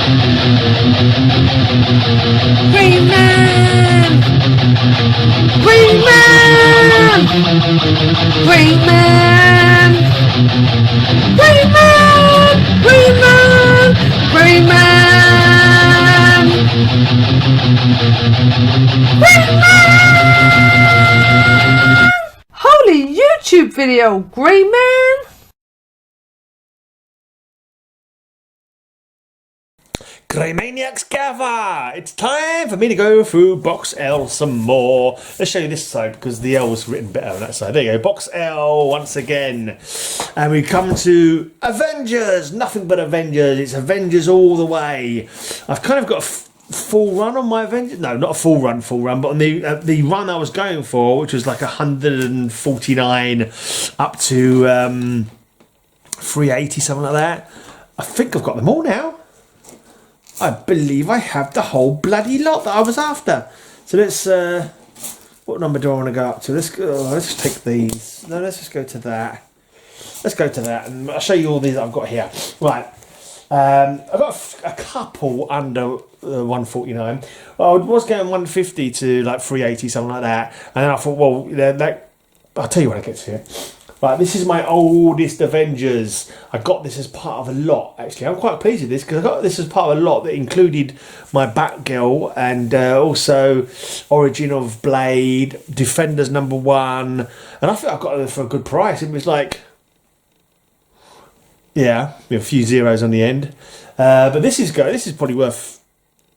Greyman! Greyman! Greyman! Greyman! Greyman! Greyman! Greyman! Holy YouTube video, Greyman! Greymaniacs gather! It's time for me to go through Box L some more. Let's show you this side because the L was written better on that side. There you go, Box L once again. And we come to Avengers, nothing but Avengers. It's Avengers all the way. I've kind of got a full run on my Avengers. No, not a full run, but on the run I was going for, which was like 149 up to 380, something like that. I think I've got them all now. I believe I have the whole bloody lot that I was after. So let's, what number do I want to go up to? Let's just take these. No, let's just go to that. Let's go to that, and I'll show you all these that I've got here. Right, I've got a couple under 149. Well, I was going 150 to like 380, something like that. And then I thought, well, I'll tell you when I get to it. Right, this is my oldest Avengers. I got this as part of a lot, actually. I'm quite pleased with this because I got this as part of a lot that included my Batgirl and also Origin of Blade, Defenders #1. And I think I got it for a good price. It was like, yeah, with a few zeros on the end. But this is good. This is probably worth,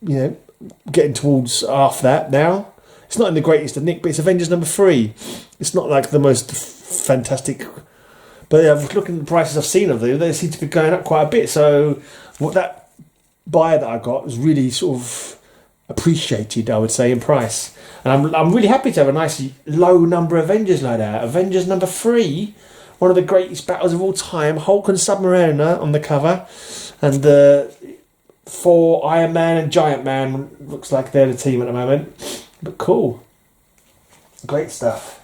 getting towards half that now. It's not in the greatest of nick, but it's Avengers #3. It's not like the most fantastic, but yeah, looking at the prices I've seen of them, they seem to be going up quite a bit. So what that buy that I got was really sort of appreciated, I would say, in price. And I'm really happy to have a nice low number of Avengers like that. Avengers #3, one of the greatest battles of all time. Hulk and Submariner on the cover, and for Iron Man and Giant Man looks like they're the team at the moment. But cool, great stuff.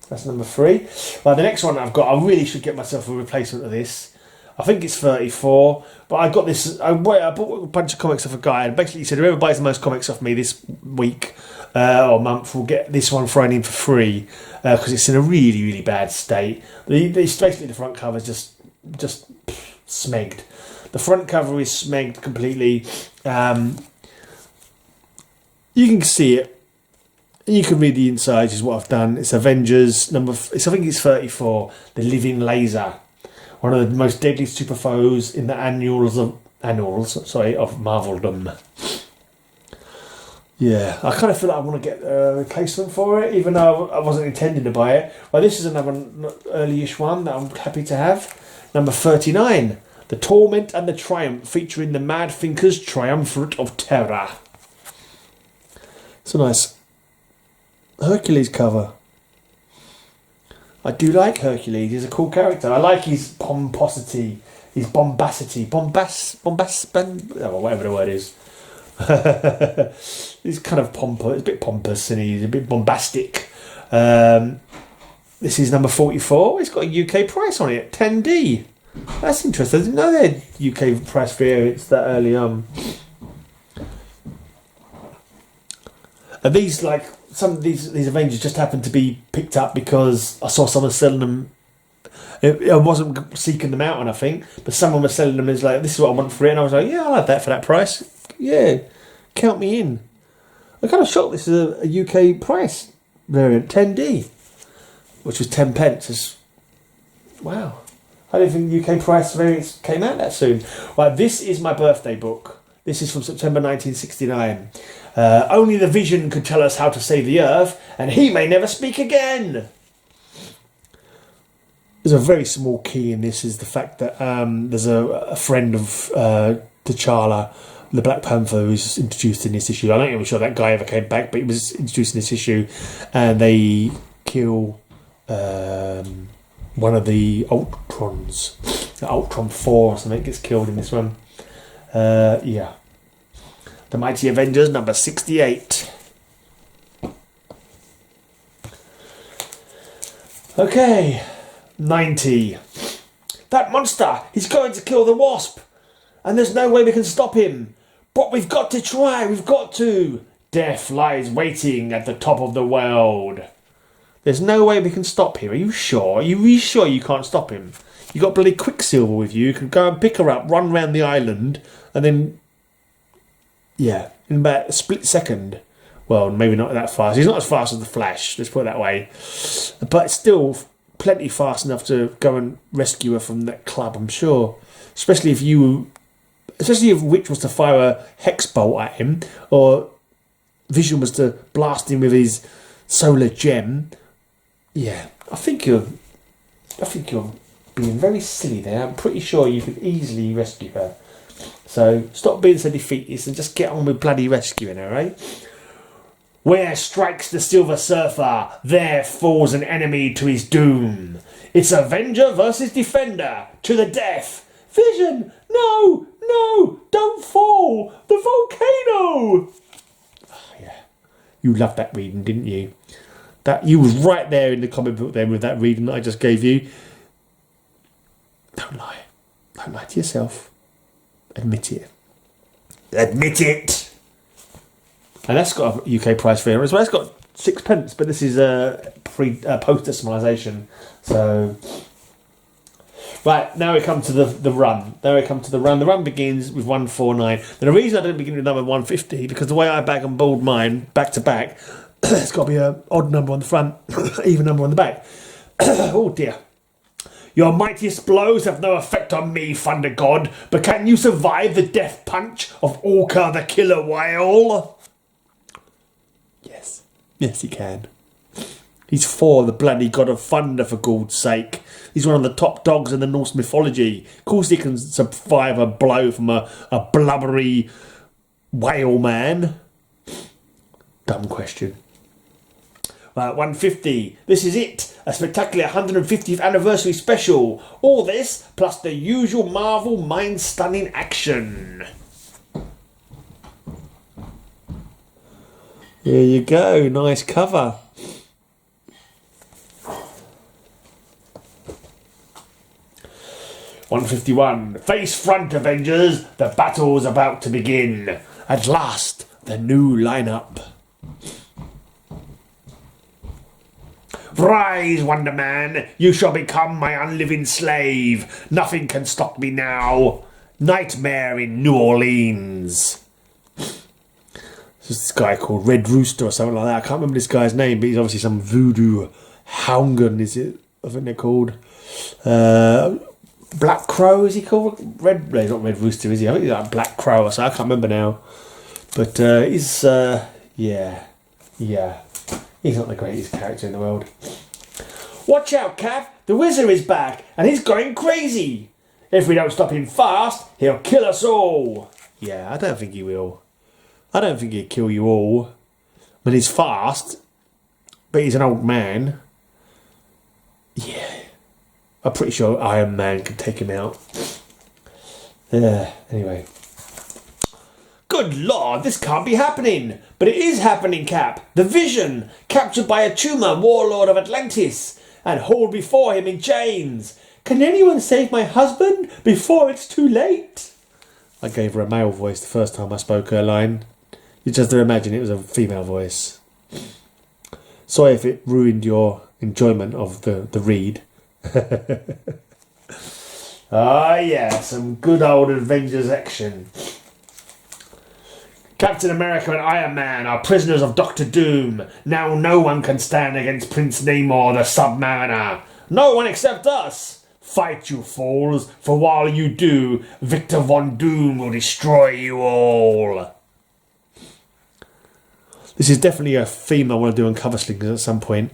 That's #3. Well, the next one I've got, I really should get myself a replacement of this. I think it's 34, but I got this. I bought a bunch of comics off a guy, and basically he said whoever buys the most comics off me this week or month will get this one thrown in for free because it's in a really, really bad state. Basically the front cover is just smegged. The front cover is smegged completely. You can see it. You can read the inside, is what I've done. It's Avengers I think it's 34. The Living Laser, one of the most deadly super foes in the annals of Marveldom. Yeah, I kind of feel like I want to get a replacement for it, even though I wasn't intending to buy it. Well, this is another early-ish one that I'm happy to have. #39, The Torment and the Triumph, featuring the Mad Thinkers Triumvirate of Terror. It's a nice Hercules cover. I do like Hercules. He's a cool character. I like his pomposity, his bombacity, whatever the word is. He's kind of pompous, a bit pompous, and he's a bit bombastic. This is #44. It's got a UK price on it, 10D. That's interesting. I didn't know they had UK price variants that early on. And these, like, some of these Avengers just happened to be picked up because I saw someone selling them. I wasn't seeking them out, and I think, but someone was selling them as like, this is what I want for it, and I was like, yeah, I'll have that for that price. Yeah, count me in. I'm kind of shocked this is a UK price variant, 10D, which was 10 pence. Wow, I didn't think UK price variants came out that soon. Right, this is my birthday book. This is from September 1969. Only the Vision could tell us how to save the Earth, and he may never speak again. There's a very small key in this, is the fact that there's a friend of T'Challa, the Black Panther, who's introduced in this issue. I'm not even sure that guy ever came back, but he was introduced in this issue, and they kill one of the Ultrons. Ultron 4 or something gets killed in this one. Yeah. The Mighty Avengers, #68. Okay. 90. That monster! He's going to kill the Wasp! and there's no way we can stop him. But we've got to try, we've got to. Death lies waiting at the top of the world. There's no way we can stop him. Are you sure? Are you really sure you can't stop him? You got bloody Quicksilver with you. You can go and pick her up, run round the island, and then, yeah, in about a split second. Well, maybe not that fast. He's not as fast as the Flash, let's put it that way. But still plenty fast enough to go and rescue her from that club, I'm sure. Especially if Witch was to fire a hex bolt at him, or Vision was to blast him with his solar gem. Yeah, I think you're being very silly there. I'm pretty sure you could easily rescue her. So stop being so defeatist and just get on with bloody rescuing her, eh? Where strikes the Silver Surfer, there falls an enemy to his doom. It's Avenger versus Defender, to the death. Vision, no, don't fall. The volcano. Oh, yeah, you loved that reading, didn't you? That you was right there in the comic book then with that reading that I just gave you. Don't lie to yourself. Admit it. Admit it. And that's got a UK price for it as well. It's got 6p, but this is post-decimalisation. So, right, now we come to the run. The run begins with 149. Now, the reason I didn't begin with number 150, because the way I bag and bold mine, back to back, it's got to be an odd number on the front, even number on the back. Oh dear. Your mightiest blows have no effect on me, Thunder God, but can you survive the death punch of Orca the killer whale? Yes, he can. He's Thor, the bloody god of thunder, for God's sake. He's one of the top dogs in the Norse mythology. Of course he can survive a blow from a blubbery whale man. Dumb question. Right, 150. This is it. A spectacular 150th anniversary special. All this, plus the usual Marvel mind-stunning action. There you go, nice cover. "151. Face front, Avengers. The battle's about to begin. At last, the new lineup. Rise, Wonder Man. You shall become my unliving slave. Nothing can stop me now. Nightmare in New Orleans." There's this guy called Red Rooster or something like that. I can't remember this guy's name, but he's obviously some voodoo houngan, is it? I think they're called. Black Crow, is he called? He's not Red Rooster, is he? I think he's like Black Crow or something. I can't remember now. But he's, yeah. He's not the greatest character in the world. "Watch out, Cap. The Wizard is back, and he's going crazy. If we don't stop him fast, he'll kill us all." Yeah, I don't think he will. I don't think he'd kill you all. But he's fast, but he's an old man. Yeah. I'm pretty sure Iron Man could take him out. Anyway. "Good Lord, this can't be happening." "But it is happening, Cap. The Vision, captured by a tumor warlord of Atlantis, and hauled before him in chains. Can anyone save my husband before it's too late?" I gave her a male voice the first time I spoke her line. You just imagine it was a female voice. Sorry if it ruined your enjoyment of the read. Ah, yeah, some good old Avengers action. "Captain America and Iron Man are prisoners of Doctor Doom. Now no one can stand against Prince Namor the Submariner. No one except us. Fight, you fools, for while you do, Victor Von Doom will destroy you all." This is definitely a theme I want to do on Cover Slingers at some point.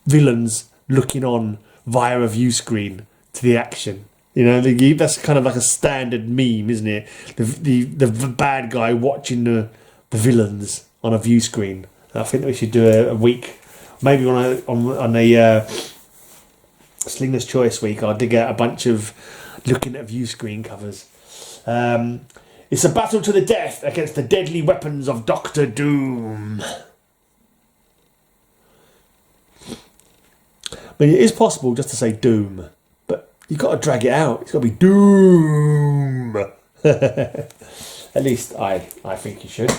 Villains looking on via a view screen to the action. You know, that's kind of like a standard meme, isn't it? The bad guy watching the villains on a view screen. I think that we should do a week, maybe on a Slinger's Choice week. I'll dig out a bunch of looking at view screen covers. It's a battle to the death against the deadly weapons of Doctor Doom. I mean, it is possible just to say Doom, but you've got to drag it out. It's got to be Doom. At least I think you should.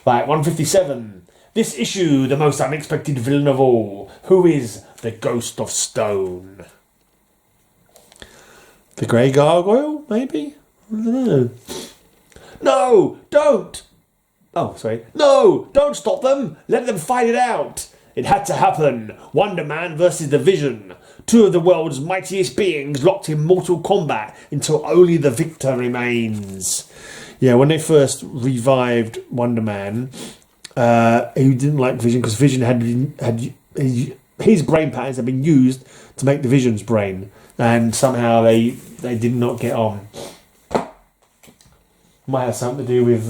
Right, 157. This issue, the most unexpected villain of all. Who is the Ghost of Stone? The Grey Gargoyle, maybe? I don't know. No, don't! Oh, sorry. No, don't stop them! Let them fight it out! It had to happen. Wonder Man versus the Vision. Two of the world's mightiest beings locked in mortal combat until only the victor remains. Yeah, when they first revived Wonder Man, he didn't like Vision because Vision his brain patterns had been used to make the Vision's brain, and somehow they did not get on. Might have something to do with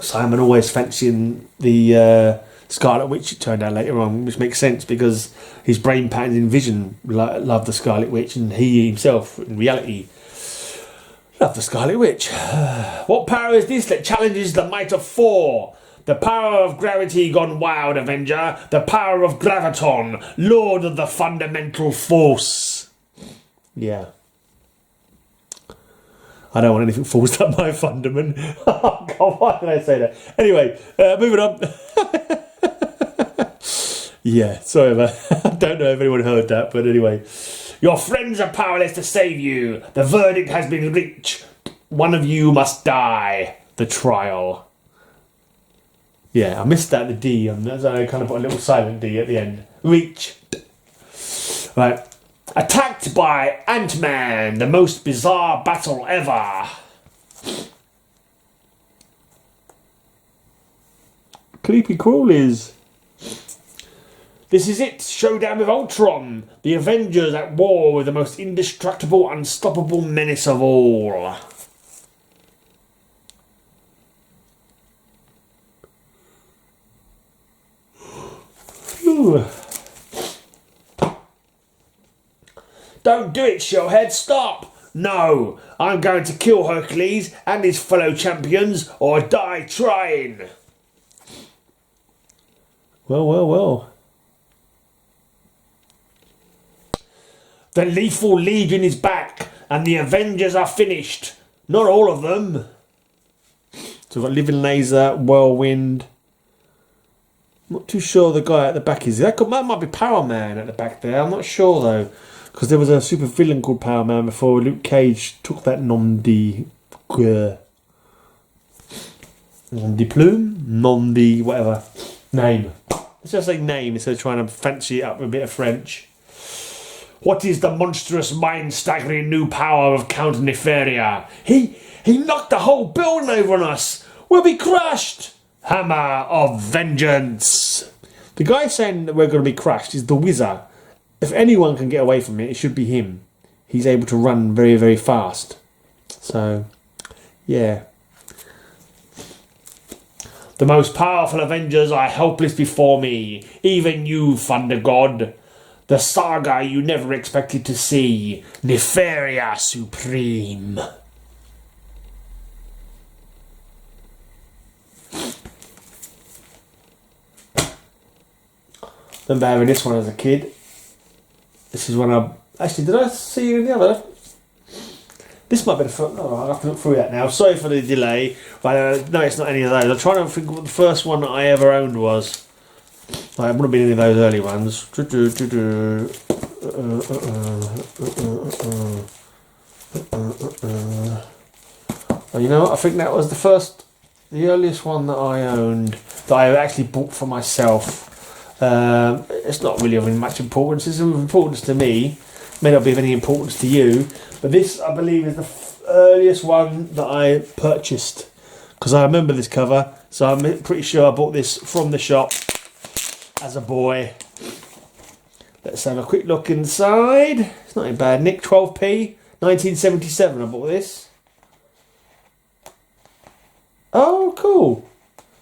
Simon always fancying the Scarlet Witch, it turned out later on, which makes sense because his brain patterns in Vision loved the Scarlet Witch, and he himself, in reality, loved the Scarlet Witch. What power is this that challenges the might of four? The power of gravity gone wild, Avenger. The power of Graviton, Lord of the fundamental force. Yeah. I don't want anything forced up my fundament. Oh, God, why did I say that? Anyway, moving on. Yeah, sorry about that. I don't know if anyone heard that, but anyway. Your friends are powerless to save you. The verdict has been reached. One of you must die. The trial. Yeah, I missed that, the D. So I kind of put a little silent D at the end. Reach. Right. Attacked by Ant-Man. The most bizarre battle ever. Creepy crawlies. This is it, showdown with Ultron. The Avengers at war with the most indestructible, unstoppable menace of all. Ooh. Don't do it, Shellhead, stop! No, I'm going to kill Hercules and his fellow champions or die trying. Well. The Lethal Legion is back, and the Avengers are finished. Not all of them. So we've got Living Laser, Whirlwind. Not too sure the guy at the back is. That might be Power Man at the back there. I'm not sure though, because there was a super villain called Power Man before Luke Cage took that nom de plume, whatever name. Let's just say name instead of trying to fancy it up with a bit of French. What is the monstrous, mind-staggering new power of Count Nefaria? He knocked the whole building over on us. We'll be crushed. Hammer of Vengeance. The guy saying that we're going to be crushed is the Wizard. If anyone can get away from it, it should be him. He's able to run very, very fast. So, yeah. The most powerful Avengers are helpless before me. Even you, Thunder God. The saga you never expected to see. Nefaria Supreme. Remember having this one as a kid. This is when I... Actually, did I see you in the other? This might be the first... Oh, I'll have to look through that now. Sorry for the delay. But no, it's not any of those. I'm trying to think what the first one that I ever owned was. Like, it wouldn't have been any of those early ones. You know what? I think that was the earliest one that I owned, that I actually bought for myself. It's not really of much importance. It's of importance to me. May not be of any importance to you. But this, I believe, is the earliest one that I purchased. Because I remember this cover. So I'm pretty sure I bought this from the shop as a boy. Let's have a quick look inside. It's not in bad nick. 12p. 1977 I bought this. Oh, cool.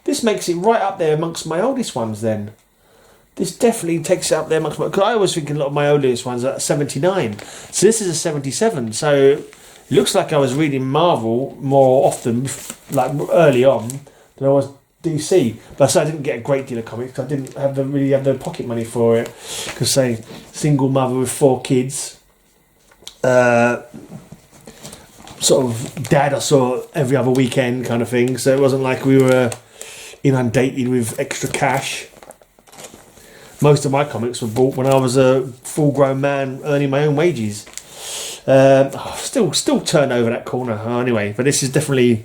This makes it right up there amongst my oldest ones then. This definitely takes it up there amongst my... Because I was thinking a lot of my oldest ones are 79. So this is a 77. So it looks like I was reading Marvel more often, like early on, than I was DC. But I didn't get a great deal of comics because I didn't really have the pocket money for it. Because, say, single mother with 4 kids. sort of dad I saw every other weekend kind of thing. So it wasn't like we were inundated with extra cash. Most of my comics were bought when I was a full-grown man earning my own wages. Still turn over that corner anyway. But this is definitely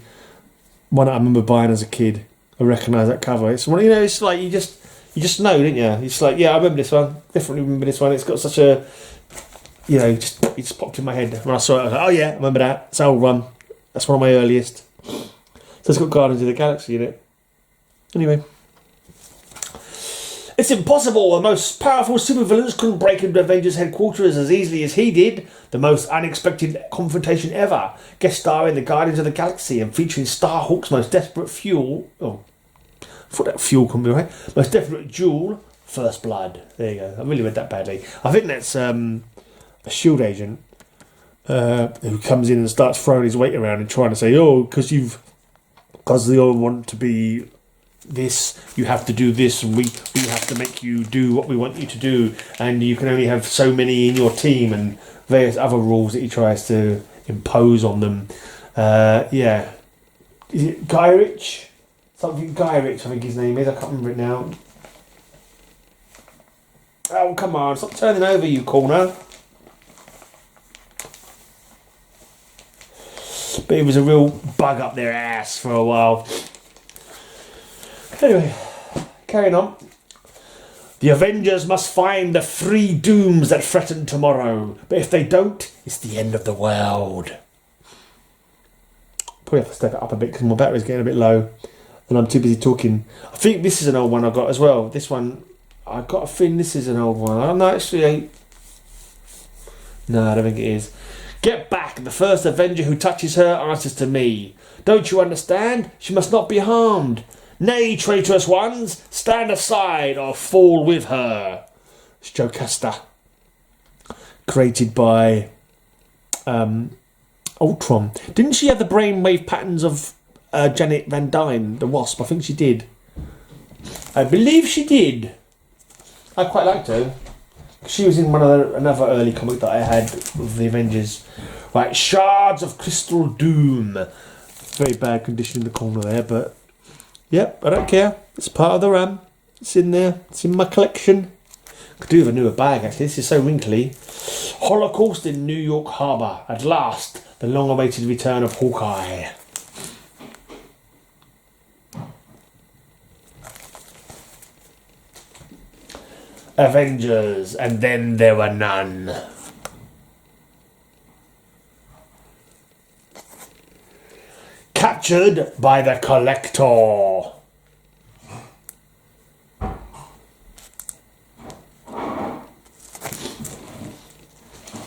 one that I remember buying as a kid. I recognise that cover. It's one, it's like you just know, didn't you? It's like, yeah, I remember this one. Definitely remember this one. It's got such a, it just popped in my head when I saw it. I was like, oh yeah, I remember that. It's an old one. That's one of my earliest. So it's got Guardians of the Galaxy in it. Anyway. It's impossible. The most powerful supervillains couldn't break into Avengers headquarters as easily as he did. The most unexpected confrontation ever. Guest starring the Guardians of the Galaxy and featuring Starhawk's most desperate fuel. Oh, I thought that fuel couldn't be right. Most desperate duel. First Blood. There you go. I really read that badly. I think that's a SHIELD agent who comes in and starts throwing his weight around and trying to say, because they all want to be this, you have to do this, and we have to make you do what we want you to do, and you can only have so many in your team, and various other rules that he tries to impose on them. Is it Guy Rich? Something Guy Rich, I think his name is. I can't remember it now. Oh, come on, stop turning over, you corner. But it was a real bug up their ass for a while. Anyway, carrying on. The Avengers must find the 3 dooms that threaten tomorrow. But if they don't, it's the end of the world. Probably have to step it up a bit because my battery's getting a bit low. And I'm too busy talking. I think this is an old one I got as well. This one, I got a feeling this is an old one. I don't know, actually. No, I don't think it is. Get back. The first Avenger who touches her answers to me. Don't you understand? She must not be harmed. Nay, traitorous ones, stand aside or fall with her. It's Jocasta. Created by Ultron. Didn't she have the brainwave patterns of Janet Van Dyne, the Wasp? I think she did. I believe she did. I quite liked her. She was in another early comic that I had with the Avengers. Right, Shards of Crystal Doom. Very bad condition in the corner there, but yep, I don't care. It's part of the RAM. It's in there. It's in my collection. Could do with a newer bag, actually. This is so wrinkly. Holocaust in New York Harbour. At last, the long-awaited return of Hawkeye. Avengers, and then there were none. Captured by the Collector. A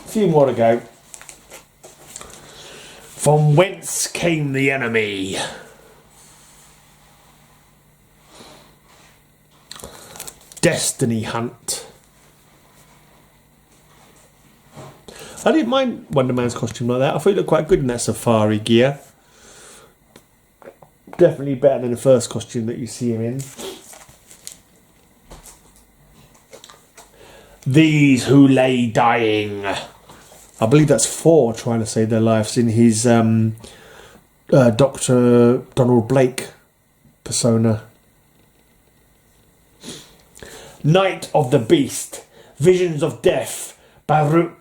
few more to go. From whence came the enemy? Destiny Hunt. I didn't mind Wonder Man's costume like that. I thought he looked quite good in that safari gear. Definitely better than the first costume that you see him in. These who lay dying. I believe that's 4 trying to save their lives in his Dr. Donald Blake persona. Night of the Beast. Visions of Death. Barroom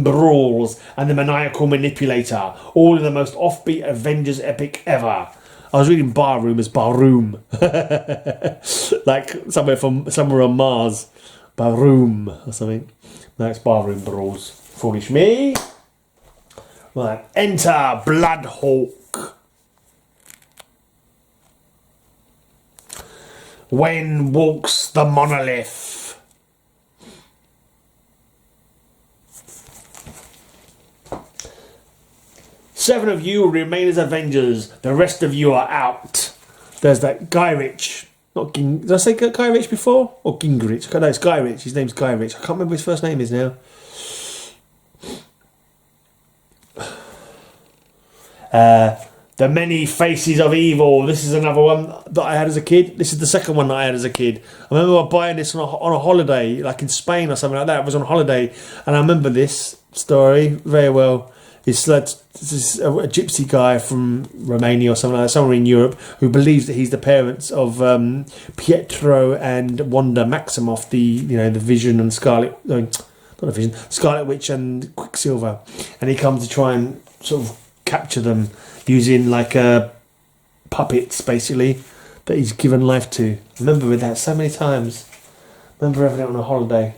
Brawls and the Maniacal Manipulator, all in the most offbeat Avengers epic ever. I was reading Barroom as Barroom. Like somewhere on Mars. Barroom or something. No, it's Barroom Brawls. Foolish me. Right, enter Bloodhawk. When walks the monolith? Seven of you will remain as Avengers. The rest of you are out. There's that Guy Rich. Not Ging. Did I say Guy Rich before? Or Gingrich? No, it's Guy Rich. His name's Guy Rich. I can't remember what his first name is now. The Many Faces of Evil. This is another one that I had as a kid. This is the second one that I had as a kid. I remember buying this on a holiday, like in Spain or something like that. I was on holiday, and I remember this story very well. It's a gypsy guy from Romania or something like that, somewhere in Europe, who believes that he's the parents of Pietro and Wanda Maximoff, the Vision and Scarlet, not a Vision, Scarlet Witch and Quicksilver, and he comes to try and sort of capture them using like puppets, basically, that he's given life to. I remember with that so many times. I remember having it on a holiday.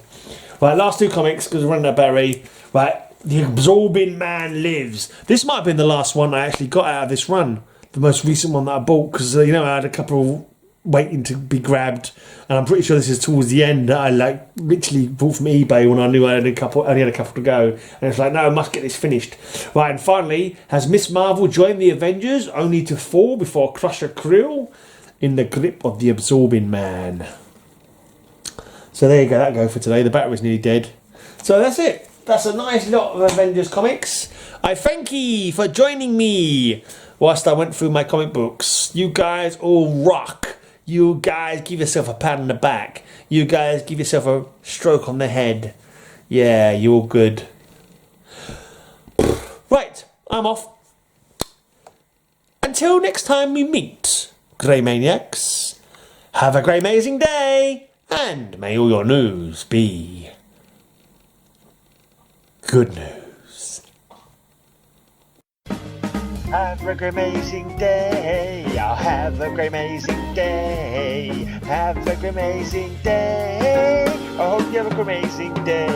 Right, last two comics because we're running out of battery. Right. The Absorbing Man Lives. This might have been the last one I actually got out of this run. The most recent one that I bought because, I had a couple waiting to be grabbed. And I'm pretty sure this is towards the end that I literally bought from eBay when I knew I only had a couple to go. And it's like, no, I must get this finished. Right, and finally, has Miss Marvel joined the Avengers only to fall before Crusher Creel in the grip of the Absorbing Man? So there you go, that'll go for today. The battery's nearly dead. So that's it. That's a nice lot of Avengers comics. I thank ye for joining me whilst I went through my comic books. You guys all rock. You guys give yourself a pat on the back. You guys give yourself a stroke on the head. Yeah, you're all good. Right, I'm off. Until next time we meet, Grey Maniacs, have a great amazing day, and may all your news be good news. Have a great amazing day. I'll have a great amazing day. Have a great amazing day. I hope you have a great amazing day.